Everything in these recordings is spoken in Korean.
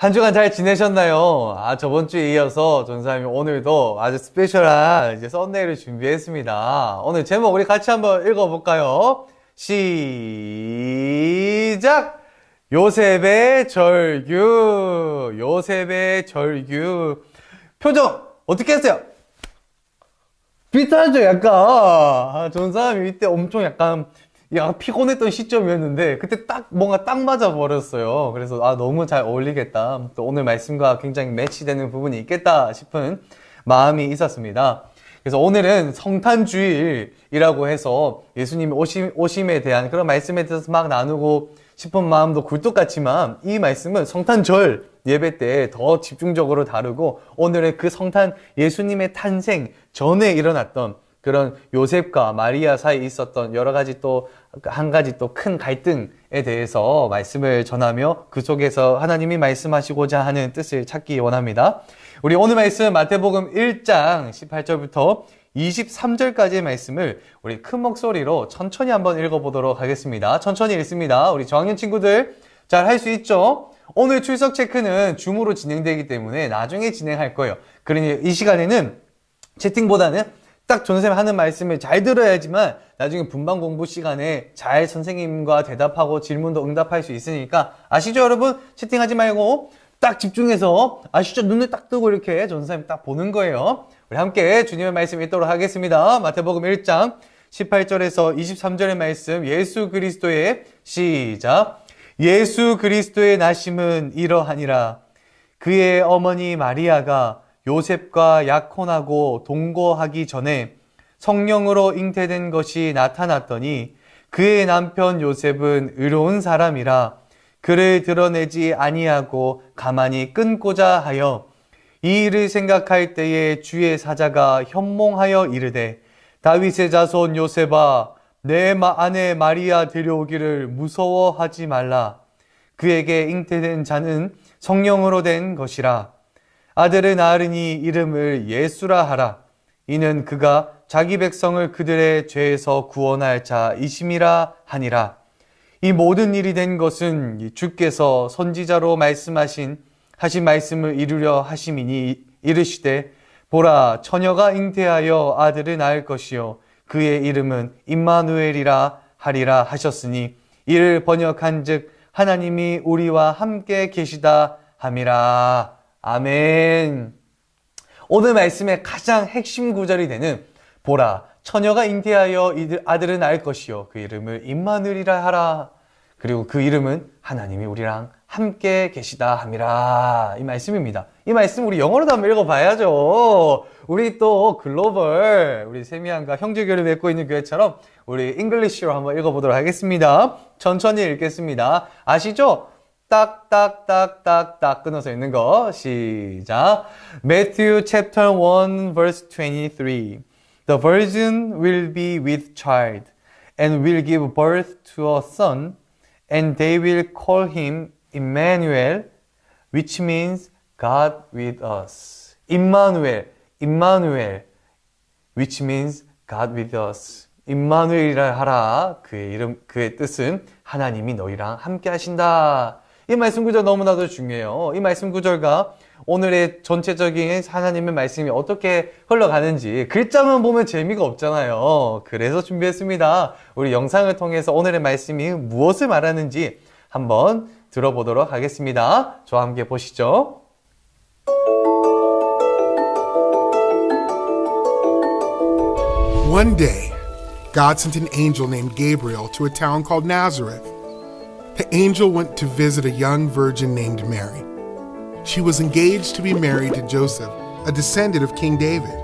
한 주간 잘 지내셨나요? 저번 주에 이어서 전사님이 오늘도 아주 스페셜한 이제 썬데이를 준비했습니다. 오늘 제목 우리 같이 한번 읽어볼까요? 시작! 요셉의 절규. 요셉의 절규. 표정 어떻게 했어요? 비슷하죠, 약간. 전사님이 이때 엄청 약간 피곤했던 시점이었는데 그때 뭔가 딱 맞아 버렸어요. 그래서 너무 잘 어울리겠다, 또 오늘 말씀과 굉장히 매치되는 부분이 있겠다 싶은 마음이 있었습니다. 그래서 오늘은 성탄주일이라고 해서 예수님 오심에 대한 그런 말씀에 대해서 막 나누고 싶은 마음도 굴뚝 같지만, 이 말씀은 성탄절 예배 때 더 집중적으로 다루고, 오늘은 그 성탄 예수님의 탄생 전에 일어났던 그런 요셉과 마리아 사이에 있었던 여러 가지 또 한 가지 또 큰 갈등에 대해서 말씀을 전하며 그 속에서 하나님이 말씀하시고자 하는 뜻을 찾기 원합니다. 우리 오늘 말씀 마태복음 1장 18절부터 23절까지의 말씀을 우리 큰 목소리로 천천히 한번 읽어보도록 하겠습니다. 천천히 읽습니다. 우리 저학년 친구들 잘 할 수 있죠? 오늘 출석 체크는 줌으로 진행되기 때문에 나중에 진행할 거예요. 그러니 이 시간에는 채팅보다는 딱 전선생님 하는 말씀을 잘 들어야지만 나중에 분반 공부 시간에 잘 선생님과 대답하고 질문도 응답할 수 있으니까, 아시죠 여러분? 채팅하지 말고 딱 집중해서, 아시죠? 눈을 딱 뜨고 이렇게 전선생님 딱 보는 거예요. 우리 함께 주님의 말씀 읽도록 하겠습니다. 마태복음 1장 18절에서 23절의 말씀, 예수 그리스도의 시작. 예수 그리스도의 나심은 이러하니라. 그의 어머니 마리아가 요셉과 약혼하고 동거하기 전에 성령으로 잉태된 것이 나타났더니, 그의 남편 요셉은 의로운 사람이라 그를 드러내지 아니하고 가만히 끊고자 하여, 이 일을 생각할 때에 주의 사자가 현몽하여 이르되, 다윗의 자손 요셉아, 내 아내 마리아 데려오기를 무서워하지 말라. 그에게 잉태된 자는 성령으로 된 것이라. 아들을 낳으리니 이름을 예수라 하라. 이는 그가 자기 백성을 그들의 죄에서 구원할 자이심이라 하니라. 이 모든 일이 된 것은 주께서 선지자로 하신 말씀을 이루려 하심이니, 이르시되 보라, 처녀가 잉태하여 아들을 낳을 것이요 그의 이름은 임마누엘이라 하리라 하셨으니, 이를 번역한즉 하나님이 우리와 함께 계시다 함이라. 아멘. 오늘 말씀의 가장 핵심 구절이 되는 보라, 처녀가 잉태하여 아들을 낳을 것이요 그 이름을 임마누엘이라 하라. 그리고 그 이름은 하나님이 우리랑 함께 계시다 함이라. 이 말씀입니다. 이 말씀 우리 영어로도 한번 읽어봐야죠. 우리 또 글로벌, 우리 세미안과 형제교를 맺고 있는 교회처럼 우리 잉글리시로 한번 읽어보도록 하겠습니다. 천천히 읽겠습니다. 아시죠? 딱딱딱딱딱 끊어서 읽는 거. 시작. Matthew chapter 1 verse 23. The virgin will be with child and will give birth to a son, and they will call him Emmanuel, which means God with us. 임마누엘, which means God with us. 임마누엘이라 하라. 그의 이름, 그의 뜻은 하나님이 너희랑 함께 하신다. 이 말씀 구절 너무나도 중요해요. 이 말씀 구절과 오늘의 전체적인 하나님의 말씀이 어떻게 흘러가는지 글자만 보면 재미가 없잖아요. 그래서 준비했습니다. 우리 영상을 통해서 오늘의 말씀이 무엇을 말하는지 한번 들어보도록 하겠습니다. 저와 함께 보시죠. One day, God sent an angel named Gabriel to a town called Nazareth. The angel went to visit a young virgin named Mary. She was engaged to be married to Joseph, a descendant of King David.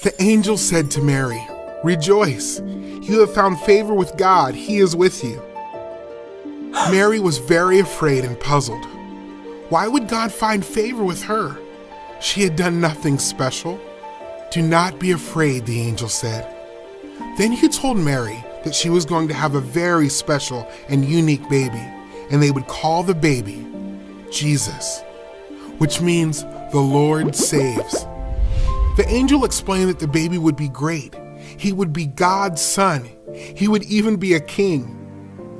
The angel said to Mary, "Rejoice, you have found favor with God, He is with you." Mary was very afraid and puzzled. Why would God find favor with her? She had done nothing special. "Do not be afraid," the angel said. Then he told Mary that she was going to have a very special and unique baby, and they would call the baby Jesus, which means the Lord saves. The angel explained that the baby would be great. He would be God's son. He would even be a king.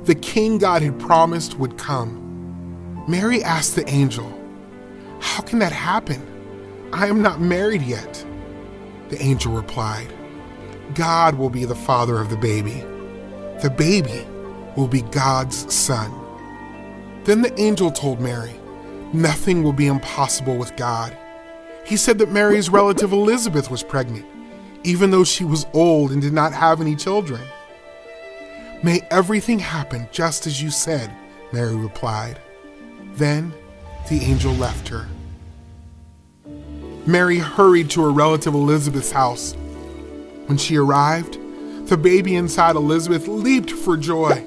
The king God had promised would come. Mary asked the angel, "How can that happen? I am not married yet." The angel replied, "God will be the father of the baby. The baby will be God's son." Then the angel told Mary, "Nothing will be impossible with God." He said that Mary's relative Elizabeth was pregnant, even though she was old and did not have any children. "May everything happen just as you said," Mary replied. Then the angel left her. Mary hurried to her relative Elizabeth's house. When she arrived, the baby inside Elizabeth leaped for joy.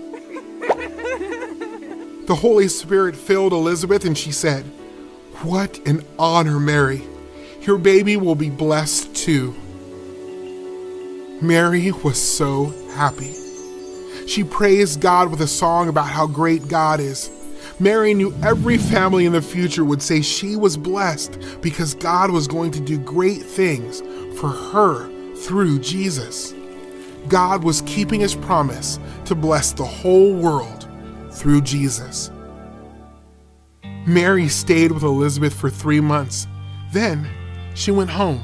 The Holy Spirit filled Elizabeth and she said, "What an honor, Mary. Your baby will be blessed too." Mary was so happy. She praised God with a song about how great God is. Mary knew every family in the future would say she was blessed because God was going to do great things for her through Jesus. God was keeping his promise to bless the whole world through Jesus. Mary stayed with Elizabeth for 3 months. Then she went home.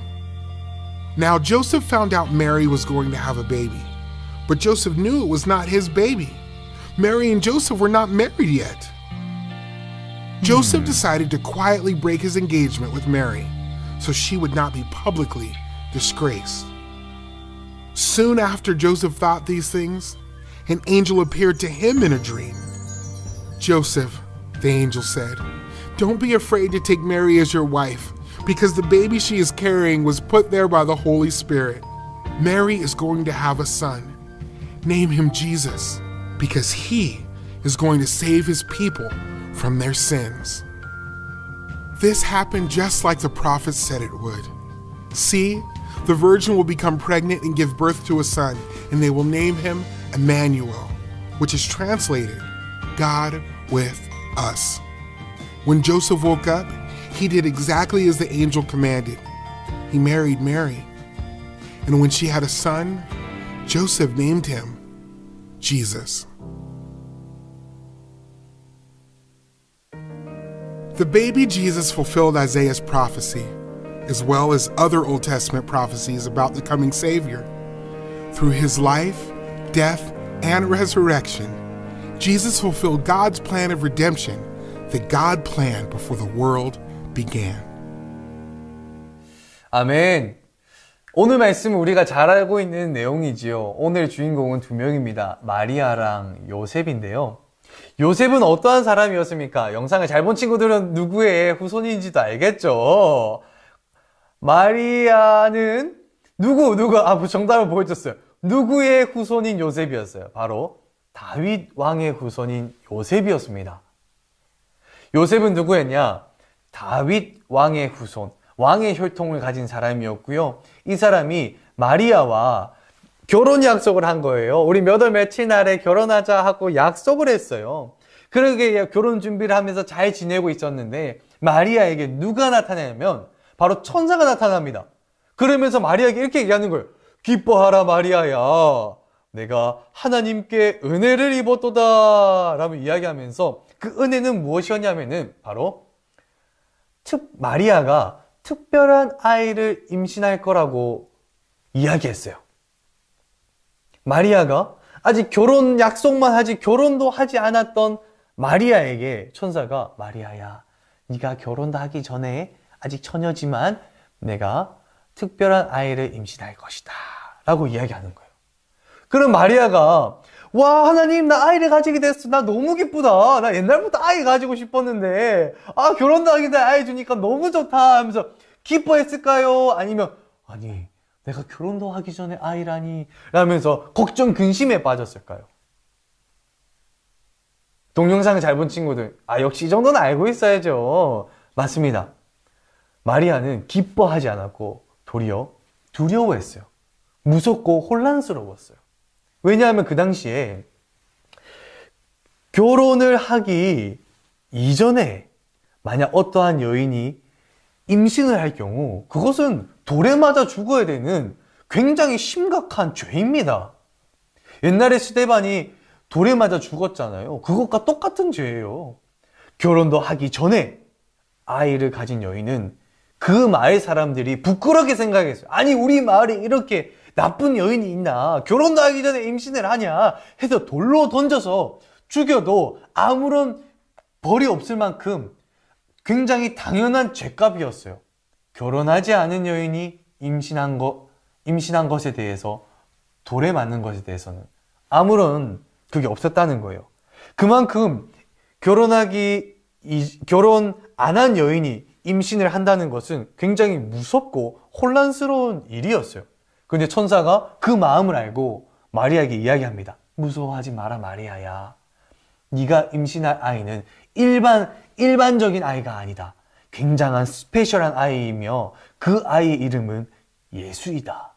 Now Joseph found out Mary was going to have a baby, but Joseph knew it was not his baby. Mary and Joseph were not married yet. Joseph decided to quietly break his engagement with Mary so she would not be publicly disgraced. Soon after Joseph thought these things, an angel appeared to him in a dream. "Joseph," the angel said, "don't be afraid to take Mary as your wife, because the baby she is carrying was put there by the Holy Spirit. Mary is going to have a son. Name him Jesus, because he is going to save his people from their sins." This happened just like the prophets said it would. "See, the virgin will become pregnant and give birth to a son, and they will name him Emmanuel," which is translated, God with us. When Joseph woke up, he did exactly as the angel commanded. He married Mary. And when she had a son, Joseph named him Jesus. The baby Jesus fulfilled Isaiah's prophecy, as well as other Old Testament prophecies about the coming Savior. Through his life, death, and resurrection, Jesus fulfilled God's plan of redemption that God planned before the world began. 아멘. 오늘 말씀은 우리가 잘 알고 있는 내용이지요. 오늘 주인공은 2명입니다. 마리아랑 요셉인데요. 요셉은 어떠한 사람이었습니까? 영상을 잘 본 친구들은 누구의 후손인지도 알겠죠? 마리아는 정답을 보여줬어요. 누구의 후손인 요셉이었어요? 바로 다윗 왕의 후손인 요셉이었습니다. 요셉은 누구였냐? 다윗 왕의 후손, 왕의 혈통을 가진 사람이었고요. 이 사람이 마리아와 결혼 약속을 한 거예요. 우리 몇 월 며칠 날에 결혼하자 하고 약속을 했어요. 그러게 결혼 준비를 하면서 잘 지내고 있었는데 마리아에게 누가 나타나냐면 바로 천사가 나타납니다. 그러면서 마리아에게 이렇게 얘기하는 거예요. "기뻐하라 마리아야, 내가 하나님께 은혜를 입었도다 라고 이야기하면서 그 은혜는 무엇이었냐면은 바로 마리아가 특별한 아이를 임신할 거라고 이야기했어요. 마리아가 아직 결혼 약속만 하지 결혼도 하지 않았던 마리아에게 천사가 "마리아야, 네가 결혼도 하기 전에 아직 처녀지만 내가 특별한 아이를 임신할 것이다 라고 이야기하는 거예요. 그럼 마리아가 "와, 하나님, 나 아이를 가지게 됐어. 나 너무 기쁘다. 나 옛날부터 아이 가지고 싶었는데 결혼도 하기 전에 아이 주니까 너무 좋다" 하면서 기뻐했을까요? 아니면 "아니, 내가 결혼도 하기 전에 아이라니" 라면서 걱정 근심에 빠졌을까요? 동영상을 잘 본 친구들, 역시 이 정도는 알고 있어야죠. 맞습니다. 마리아는 기뻐하지 않았고 도리어 두려워했어요. 무섭고 혼란스러웠어요. 왜냐하면 그 당시에 결혼을 하기 이전에 만약 어떠한 여인이 임신을 할 경우 그것은 돌에 맞아 죽어야 되는 굉장히 심각한 죄입니다. 옛날에 스데반이 돌에 맞아 죽었잖아요. 그것과 똑같은 죄예요. 결혼도 하기 전에 아이를 가진 여인은 그 마을 사람들이 부끄럽게 생각했어요. 아니, 우리 마을에 이렇게 나쁜 여인이 있나? 결혼도 하기 전에 임신을 하냐? 해서 돌로 던져서 죽여도 아무런 벌이 없을 만큼 굉장히 당연한 죄값이었어요. 결혼하지 않은 여인이 임신한 것에 대해서, 돌에 맞는 것에 대해서는 아무런 그게 없었다는 거예요. 그만큼 결혼 안 한 여인이 임신을 한다는 것은 굉장히 무섭고 혼란스러운 일이었어요. 근데 천사가 그 마음을 알고 마리아에게 이야기합니다. 무서워하지 마라, 마리아야. 네가 임신할 아이는 일반적인 아이가 아니다. 굉장한 스페셜한 아이이며 그 아이의 이름은 예수이다.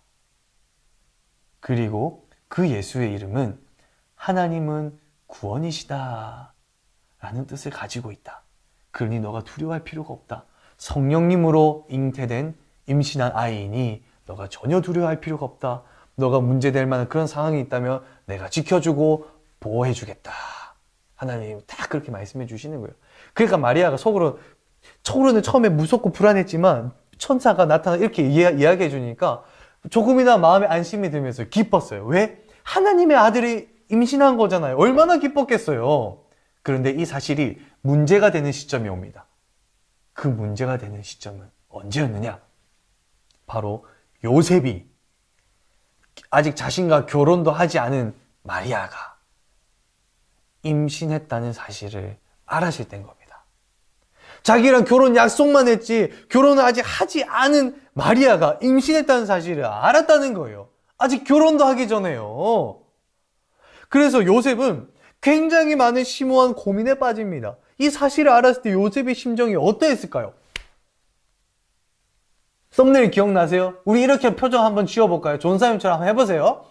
그리고 그 예수의 이름은 하나님은 구원이시다 라는 뜻을 가지고 있다. 그러니 너가 두려워할 필요가 없다. 성령님으로 잉태된 임신한 아이이니 너가 전혀 두려워할 필요가 없다. 너가 문제될 만한 그런 상황이 있다면 내가 지켜주고 보호해주겠다. 하나님 딱 그렇게 말씀해 주시는 거예요. 그러니까 마리아가 속으로는 처음에 무섭고 불안했지만 천사가 나타나 이렇게 이야기해 주니까 조금이나 마음에 안심이 들면서 기뻤어요. 왜? 하나님의 아들이 임신한 거잖아요. 얼마나 기뻤겠어요. 그런데 이 사실이 문제가 되는 시점이 옵니다. 그 문제가 되는 시점은 언제였느냐? 바로 요셉이 아직 자신과 결혼도 하지 않은 마리아가 임신했다는 사실을 알았을 때인 겁니다. 자기랑 결혼 약속만 했지 결혼을 아직 하지 않은 마리아가 임신했다는 사실을 알았다는 거예요. 아직 결혼도 하기 전에요. 그래서 요셉은 굉장히 많은 심오한 고민에 빠집니다. 이 사실을 알았을 때 요셉의 심정이 어떠했을까요? 썸네일 기억나세요? 우리 이렇게 표정 한번 지어볼까요? 존사님처럼 한번 해보세요.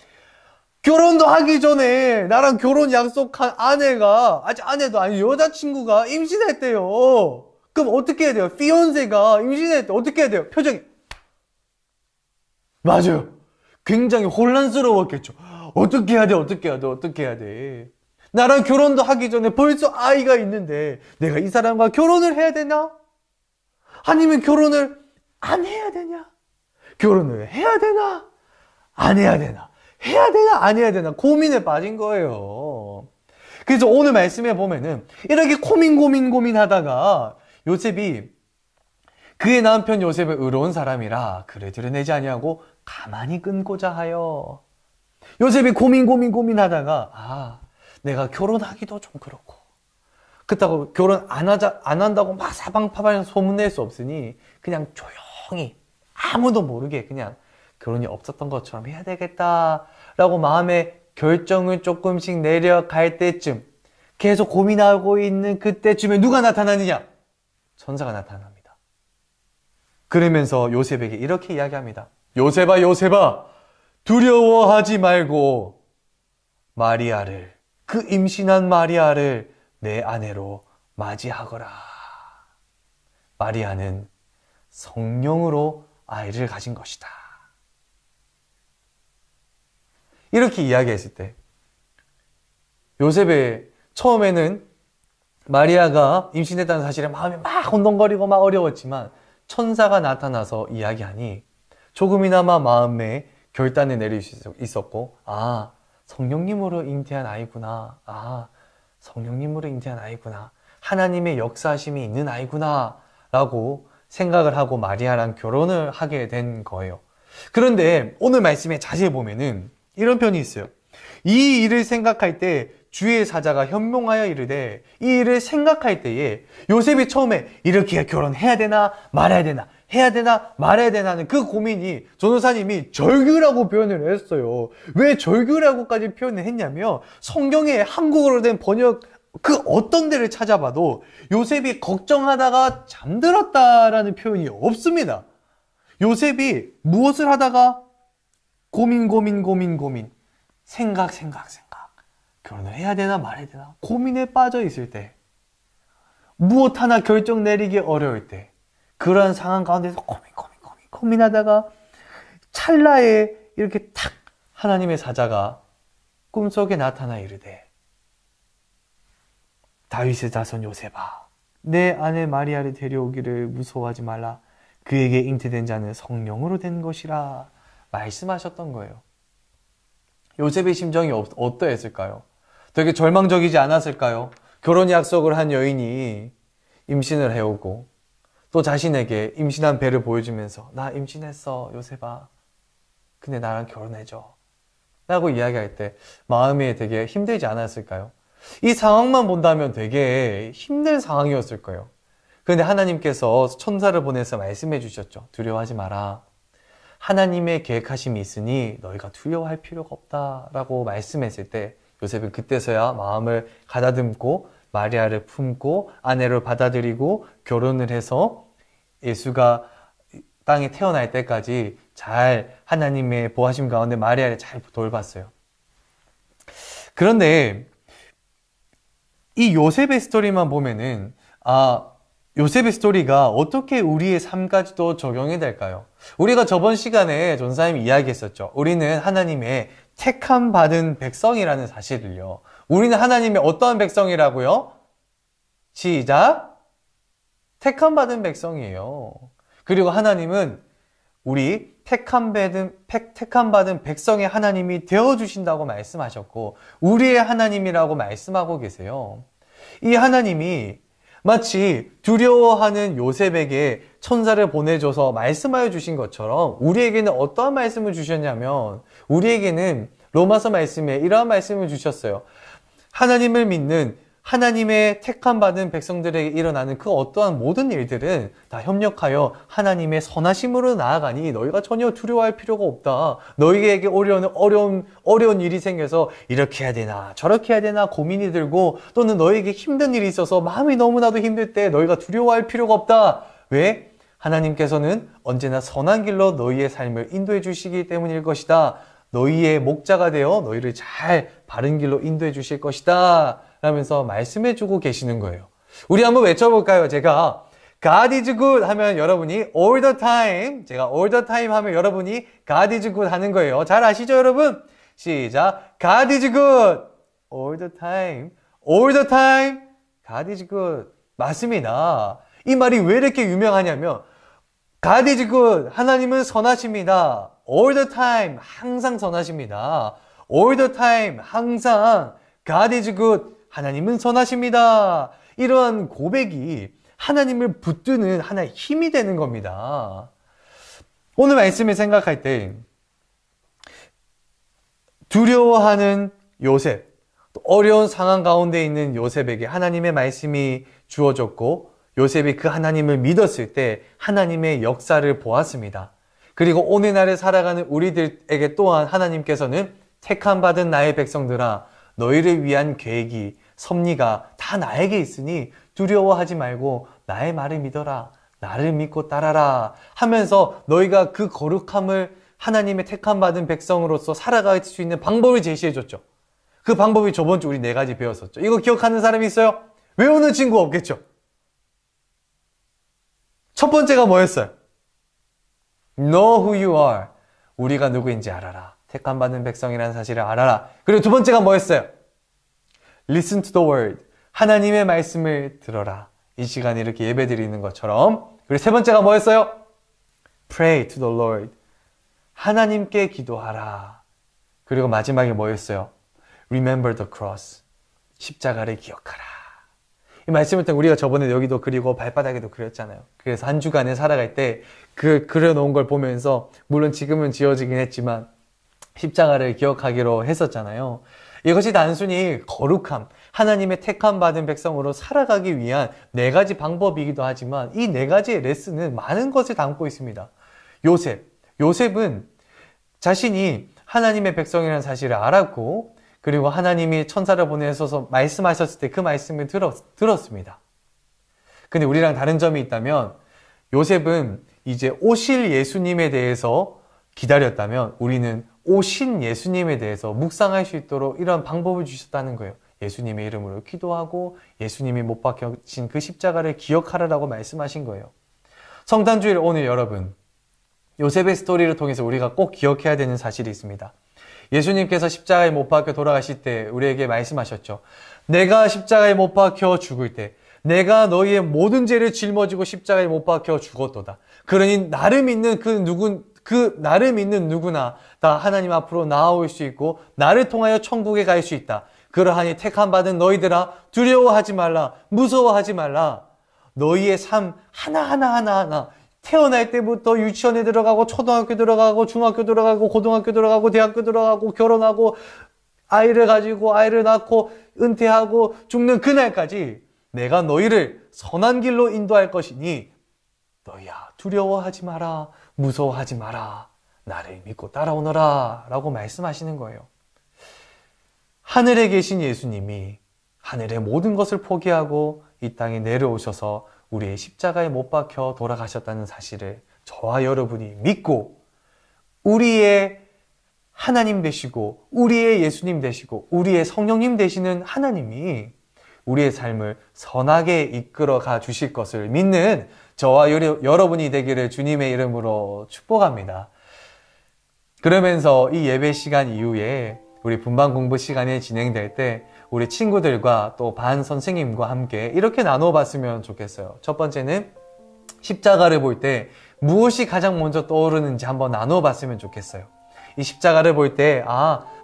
결혼도 하기 전에 나랑 결혼 약속한 아내가, 아직 아내도 아니고 여자친구가 임신했대요. 그럼 어떻게 해야 돼요? 피욘세가 임신했대. 어떻게 해야 돼요? 표정이. 맞아요. 굉장히 혼란스러웠겠죠. 어떻게 해야 돼? 어떻게 해야 돼? 어떻게 해야 돼? 나랑 결혼도 하기 전에 벌써 아이가 있는데 내가 이 사람과 결혼을 해야 되나? 아니면 결혼을 안 해야 되냐? 결혼을 해야 되나? 안 해야 되나? 해야 되나? 안 해야 되나? 고민에 빠진 거예요. 그래서 오늘 말씀에 보면은 이렇게 고민하다가 요셉이 그의 남편 요셉은 의로운 사람이라 그를 드러내지 아니하고 가만히 끊고자 하여. 요셉이 고민하다가 내가 결혼하기도 좀 그렇고 그렇다고 결혼 안 한다고 막 사방파방 소문낼 수 없으니 그냥 조용히 아무도 모르게 그냥 결혼이 없었던 것처럼 해야 되겠다라고 마음의 결정을 조금씩 내려갈 때쯤 계속 고민하고 있는 그때쯤에 누가 나타나느냐? 천사가 나타납니다. 그러면서 요셉에게 이렇게 이야기합니다. 요셉아, 요셉아, 두려워하지 말고 마리아를, 그 임신한 마리아를 내 아내로 맞이하거라. 마리아는 성령으로 아이를 가진 것이다. 이렇게 이야기했을 때 요셉의 처음에는 마리아가 임신했다는 사실에 마음이 막 혼동거리고 막 어려웠지만 천사가 나타나서 이야기하니 조금이나마 마음에 결단을 내릴 수 있었고, 성령님으로 잉태한 아이구나. 성령님으로 잉태한 아이구나. 하나님의 역사하심이 있는 아이구나. 라고 생각을 하고 마리아랑 결혼을 하게 된 거예요. 그런데 오늘 말씀에 자세히 보면은 이런 편이 있어요. 이 일을 생각할 때 주의 사자가 현명하여 이르되, 이 일을 생각할 때에 요셉이 처음에 이렇게 결혼해야 되나 말아야 되나, 해야 되나 말아야 되나 하는 그 고민이 전도사님이 절규라고 표현을 했어요. 왜 절규라고까지 표현을 했냐면 성경에 한국어로 된 번역 그 어떤 데를 찾아봐도 요셉이 걱정하다가 잠들었다라는 표현이 없습니다. 요셉이 무엇을 하다가 고민 생각 결혼을 해야 되나 말아야 되나 고민에 빠져 있을 때, 무엇 하나 결정 내리기 어려울 때, 그러한 상황 가운데서 고민하다가 찰나에 이렇게 탁 하나님의 사자가 꿈속에 나타나 이르되, 다윗의 자손 요셉아, 내 아내 마리아를 데려오기를 무서워하지 말라. 그에게 잉태된 자는 성령으로 된 것이라 말씀하셨던 거예요. 요셉의 심정이 어떠했을까요? 되게 절망적이지 않았을까요? 결혼 약속을 한 여인이 임신을 해오고 또 자신에게 임신한 배를 보여주면서 나 임신했어 요셉아, 근데 나랑 결혼해줘 라고 이야기할 때 마음이 되게 힘들지 않았을까요? 이 상황만 본다면 되게 힘든 상황이었을 거예요. 그런데 하나님께서 천사를 보내서 말씀해 주셨죠. 두려워하지 마라. 하나님의 계획하심이 있으니 너희가 두려워할 필요가 없다라고 말씀했을 때 요셉은 그때서야 마음을 가다듬고 마리아를 품고 아내를 받아들이고 결혼을 해서 예수가 땅에 태어날 때까지 잘 하나님의 보호하심 가운데 마리아를 잘 돌봤어요. 그런데 이 요셉의 스토리만 보면은 요셉의 스토리가 어떻게 우리의 삶까지도 적용이 될까요? 우리가 저번 시간에 전사님이 이야기했었죠. 우리는 하나님의 택함 받은 백성이라는 사실을요. 우리는 하나님의 어떠한 백성이라고요? 시작! 택함 받은 백성이에요. 그리고 하나님은 우리 택함 받은 백성의 하나님이 되어주신다고 말씀하셨고 우리의 하나님이라고 말씀하고 계세요. 이 하나님이 마치 두려워하는 요셉에게 천사를 보내줘서 말씀하여 주신 것처럼 우리에게는 어떠한 말씀을 주셨냐면 우리에게는 로마서 말씀에 이러한 말씀을 주셨어요. 하나님을 믿는 하나님의 택함 받은 백성들에게 일어나는 그 어떠한 모든 일들은 다 협력하여 하나님의 선하심으로 나아가니 너희가 전혀 두려워할 필요가 없다. 너희에게 어려운 일이 생겨서 이렇게 해야 되나 저렇게 해야 되나 고민이 들고 또는 너희에게 힘든 일이 있어서 마음이 너무나도 힘들 때 너희가 두려워할 필요가 없다. 왜? 하나님께서는 언제나 선한 길로 너희의 삶을 인도해 주시기 때문일 것이다. 너희의 목자가 되어 너희를 잘 바른 길로 인도해 주실 것이다. 라면서 말씀해 주고 계시는 거예요. 우리 한번 외쳐볼까요? 제가 God is good 하면 여러분이 all the time, 제가 all the time 하면 여러분이 God is good 하는 거예요. 잘 아시죠, 여러분? 시작. God is good. all the time. all the time. God is good. 맞습니다. 이 말이 왜 이렇게 유명하냐면 God is good. 하나님은 선하십니다. all the time. 항상 선하십니다. all the time. 항상 God is good. 하나님은 선하십니다. 이러한 고백이 하나님을 붙드는 하나의 힘이 되는 겁니다. 오늘 말씀을 생각할 때 두려워하는 요셉, 또 어려운 상황 가운데 있는 요셉에게 하나님의 말씀이 주어졌고 요셉이 그 하나님을 믿었을 때 하나님의 역사를 보았습니다. 그리고 오늘날을 살아가는 우리들에게 또한 하나님께서는 택함 받은 나의 백성들아 너희를 위한 계획이 섭리가 다 나에게 있으니 두려워하지 말고 나의 말을 믿어라. 나를 믿고 따라라 하면서 너희가 그 거룩함을 하나님의 택함 받은 백성으로서 살아갈 수 있는 방법을 제시해 줬죠. 그 방법이 저번 주 우리 4가지 배웠었죠. 이거 기억하는 사람이 있어요? 외우는 친구 없겠죠? 첫 번째가 뭐였어요? Know who you are. 우리가 누구인지 알아라. 택함 받은 백성이라는 사실을 알아라. 그리고 두 번째가 뭐였어요? Listen to the word. 하나님의 말씀을 들어라. 이 시간에 이렇게 예배 드리는 것처럼. 그리고 세 번째가 뭐였어요? Pray to the Lord. 하나님께 기도하라. 그리고 마지막에 뭐였어요? Remember the cross. 십자가를 기억하라. 이 말씀을 통해 우리가 저번에 여기도 그리고 발바닥에도 그렸잖아요. 그래서 한 주간에 살아갈 때 그 그려놓은 걸 보면서 물론 지금은 지워지긴 했지만 십자가를 기억하기로 했었잖아요. 이것이 단순히 거룩함, 하나님의 택함 받은 백성으로 살아가기 위한 4가지 방법이기도 하지만 이 4가지의 레슨은 많은 것을 담고 있습니다. 요셉은 자신이 하나님의 백성이라는 사실을 알았고 그리고 하나님이 천사를 보내셔서 말씀하셨을 때 그 말씀을 들었습니다. 근데 우리랑 다른 점이 있다면 요셉은 이제 오실 예수님에 대해서 기다렸다면 우리는 오신 예수님에 대해서 묵상할 수 있도록 이런 방법을 주셨다는 거예요. 예수님의 이름으로 기도하고 예수님이 못 박히신 그 십자가를 기억하라라고 말씀하신 거예요. 성탄주일 오늘 여러분, 요셉의 스토리를 통해서 우리가 꼭 기억해야 되는 사실이 있습니다. 예수님께서 십자가에 못 박혀 돌아가실 때 우리에게 말씀하셨죠. 내가 십자가에 못 박혀 죽을 때 내가 너희의 모든 죄를 짊어지고 십자가에 못 박혀 죽었도다. 그러니 나를 믿는 나를 믿는 누구나 다 하나님 앞으로 나아올 수 있고 나를 통하여 천국에 갈 수 있다. 그러하니 택함 받은 너희들아 두려워하지 말라. 무서워하지 말라. 너희의 삶 하나하나 태어날 때부터 유치원에 들어가고 초등학교 들어가고 중학교 들어가고 고등학교 들어가고 대학교 들어가고 결혼하고 아이를 가지고 아이를 낳고 은퇴하고 죽는 그날까지 내가 너희를 선한 길로 인도할 것이니 너희야 두려워하지 마라. 무서워하지 마라. 나를 믿고 따라오너라 라고 말씀하시는 거예요. 하늘에 계신 예수님이 하늘의 모든 것을 포기하고 이 땅에 내려오셔서 우리의 십자가에 못 박혀 돌아가셨다는 사실을 저와 여러분이 믿고 우리의 하나님 되시고 우리의 예수님 되시고 우리의 성령님 되시는 하나님이 우리의 삶을 선하게 이끌어가 주실 것을 믿는 저와 여러분이 되기를 주님의 이름으로 축복합니다. 그러면서 이 예배 시간 이후에 우리 분반 공부 시간이 진행될 때 우리 친구들과 또 반 선생님과 함께 이렇게 나눠봤으면 좋겠어요. 첫 번째는 십자가를 볼 때 무엇이 가장 먼저 떠오르는지 한번 나눠봤으면 좋겠어요. 이 십자가를 볼 때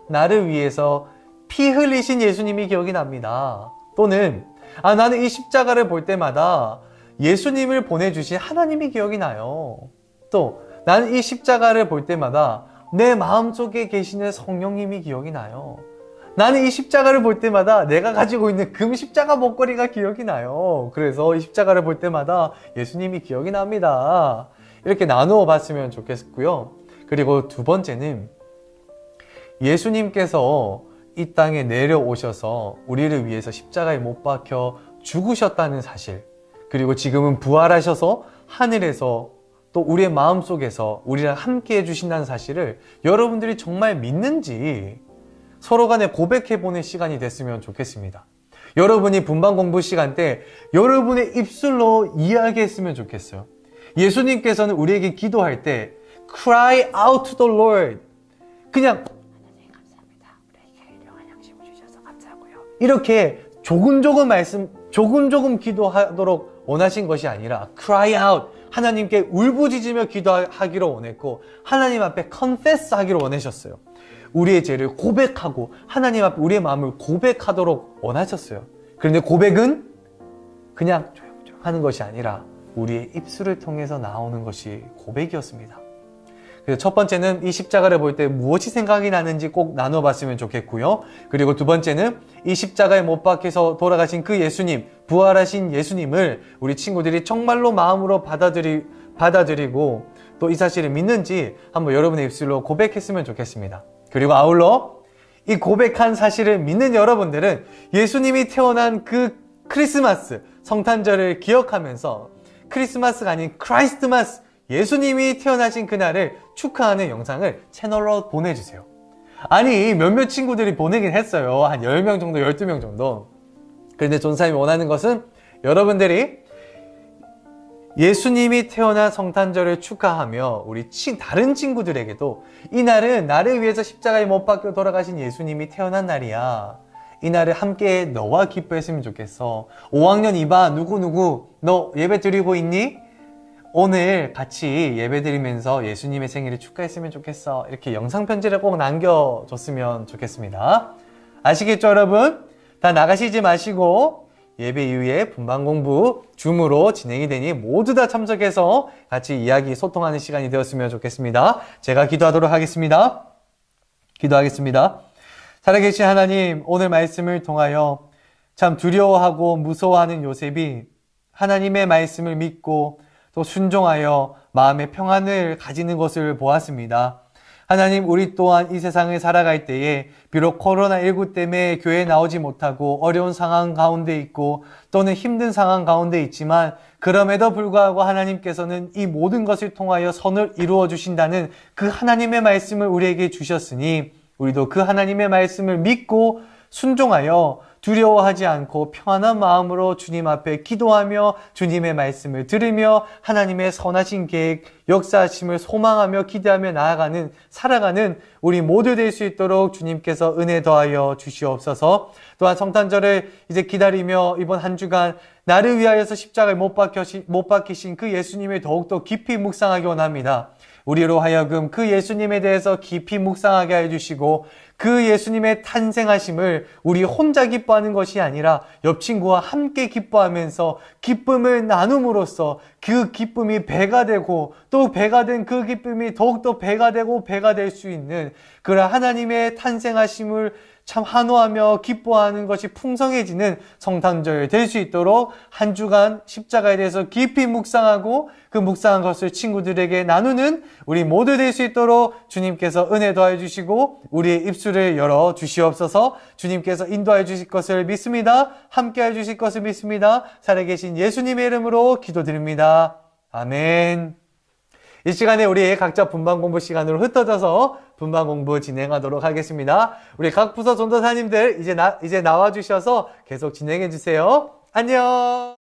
나를 위해서 피 흘리신 예수님이 기억이 납니다. 또는 나는 이 십자가를 볼 때마다 예수님을 보내주신 하나님이 기억이 나요. 또 나는 이 십자가를 볼 때마다 내 마음속에 계시는 성령님이 기억이 나요. 나는 이 십자가를 볼 때마다 내가 가지고 있는 금 십자가 목걸이가 기억이 나요. 그래서 이 십자가를 볼 때마다 예수님이 기억이 납니다. 이렇게 나누어 봤으면 좋겠고요. 그리고 두 번째는 예수님께서 이 땅에 내려오셔서 우리를 위해서 십자가에 못 박혀 죽으셨다는 사실, 그리고 지금은 부활하셔서 하늘에서 또 우리의 마음속에서 우리랑 함께 해주신다는 사실을 여러분들이 정말 믿는지 서로 간에 고백해보는 시간이 됐으면 좋겠습니다. 여러분이 분반 공부 시간 때 여러분의 입술로 이야기했으면 좋겠어요. 예수님께서는 우리에게 기도할 때 cry out to the Lord, 그냥 하나님 감사합니다. 우리에게 일용할 양식을 주셔서 감사하고요. 이렇게 조금 기도하도록 원하신 것이 아니라 cry out, 하나님께 울부짖으며 기도하기를 원했고 하나님 앞에 confess 하기를 원하셨어요. 우리의 죄를 고백하고 하나님 앞에 우리의 마음을 고백하도록 원하셨어요. 그런데 고백은 그냥 조용조용 하는 것이 아니라 우리의 입술을 통해서 나오는 것이 고백이었습니다. 그래서 첫 번째는 이 십자가를 볼 때 무엇이 생각이 나는지 꼭 나눠봤으면 좋겠고요. 그리고 두 번째는 이 십자가에 못 박혀서 돌아가신 그 예수님, 부활하신 예수님을 우리 친구들이 정말로 마음으로 받아들이고 또 이 사실을 믿는지 한번 여러분의 입술로 고백했으면 좋겠습니다. 그리고 아울러 이 고백한 사실을 믿는 여러분들은 예수님이 태어난 그 크리스마스, 성탄절을 기억하면서 크리스마스가 아닌 크라이스트마스, 예수님이 태어나신 그날을 축하하는 영상을 채널로 보내주세요. 아니 몇몇 친구들이 보내긴 했어요. 한 10명 정도, 12명 정도. 그런데 전사님이 원하는 것은 여러분들이 예수님이 태어난 성탄절을 축하하며 우리 다른 친구들에게도 이날은 나를 위해서 십자가에 못 박혀 돌아가신 예수님이 태어난 날이야. 이 날을 함께 너와 기뻐했으면 좋겠어. 5학년 2반 누구누구 너 예배 드리고 있니? 오늘 같이 예배 드리면서 예수님의 생일을 축하했으면 좋겠어. 이렇게 영상 편지를 꼭 남겨줬으면 좋겠습니다. 아시겠죠 여러분? 다 나가시지 마시고 예배 이후에 분반 공부 줌으로 진행이 되니 모두 다 참석해서 같이 이야기 소통하는 시간이 되었으면 좋겠습니다. 제가 기도하도록 하겠습니다. 기도하겠습니다. 살아계신 하나님, 오늘 말씀을 통하여 참 두려워하고 무서워하는 요셉이 하나님의 말씀을 믿고 또 순종하여 마음의 평안을 가지는 것을 보았습니다. 하나님, 우리 또한 이 세상을 살아갈 때에 비록 코로나19 때문에 교회에 나오지 못하고 어려운 상황 가운데 있고 또는 힘든 상황 가운데 있지만 그럼에도 불구하고 하나님께서는 이 모든 것을 통하여 선을 이루어 주신다는 그 하나님의 말씀을 우리에게 주셨으니 우리도 그 하나님의 말씀을 믿고 순종하여 두려워하지 않고 평안한 마음으로 주님 앞에 기도하며 주님의 말씀을 들으며 하나님의 선하신 계획, 역사하심을 소망하며 기대하며 살아가는 우리 모두 될 수 있도록 주님께서 은혜 더하여 주시옵소서. 또한 성탄절을 이제 기다리며 이번 한 주간 나를 위하여서 십자가에 못 박히신 그 예수님을 더욱더 깊이 묵상하기 원합니다. 우리로 하여금 그 예수님에 대해서 깊이 묵상하게 해주시고 그 예수님의 탄생하심을 우리 혼자 기뻐하는 것이 아니라 옆 친구와 함께 기뻐하면서 기쁨을 나눔으로써 그 기쁨이 배가 되고 또 배가 된 그 기쁨이 더욱더 배가 되고 배가 될 수 있는 그런 하나님의 탄생하심을 참 환호하며 기뻐하는 것이 풍성해지는 성탄절 될 수 있도록 한 주간 십자가에 대해서 깊이 묵상하고 그 묵상한 것을 친구들에게 나누는 우리 모두 될 수 있도록 주님께서 은혜 더해 주시고 우리의 입술을 열어 주시옵소서. 주님께서 인도해 주실 것을 믿습니다. 함께 해 주실 것을 믿습니다. 살아계신 예수님의 이름으로 기도드립니다. 아멘. 이 시간에 우리 각자 분반 공부 시간으로 흩어져서 분반 공부 진행하도록 하겠습니다. 우리 각 부서 전도사님들 이제 나와 주셔서 계속 진행해 주세요. 안녕.